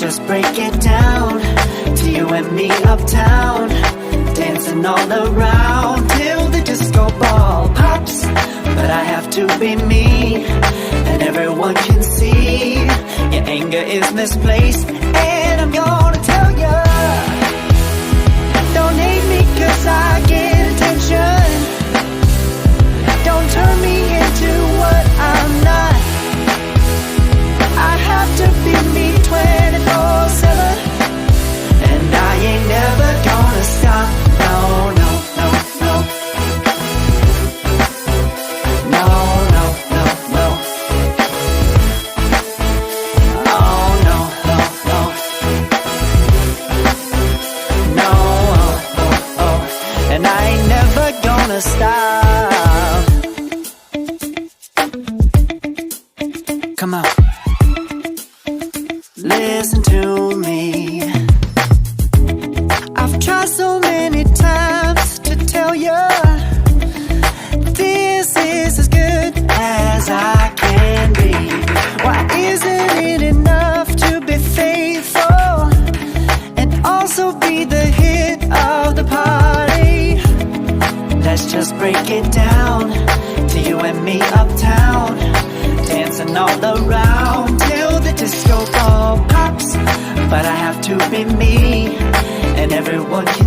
just break it down to you and me uptown, dancing all around till the disco ball pops. But I have to be me, and everyone can see your anger is misplaced, and I'm gonna tell ya, don't hate me 'cause I get attention. Don't turn me into what I'm not. I have to be me 24/7, and I ain't never gonna stop. No, no, no, no. No, no, no, no. Oh, no, no, no. No, oh, oh, oh. And I ain't never gonna stop. Come on. Listen to me. I've tried so many times to tell you this is as good as I can be. Why isn't it enough to be faithful and also be the hit of the party? Let's just break it down to you and me uptown, dancing all around till the disco ball pops. But I have to be me, and everyone can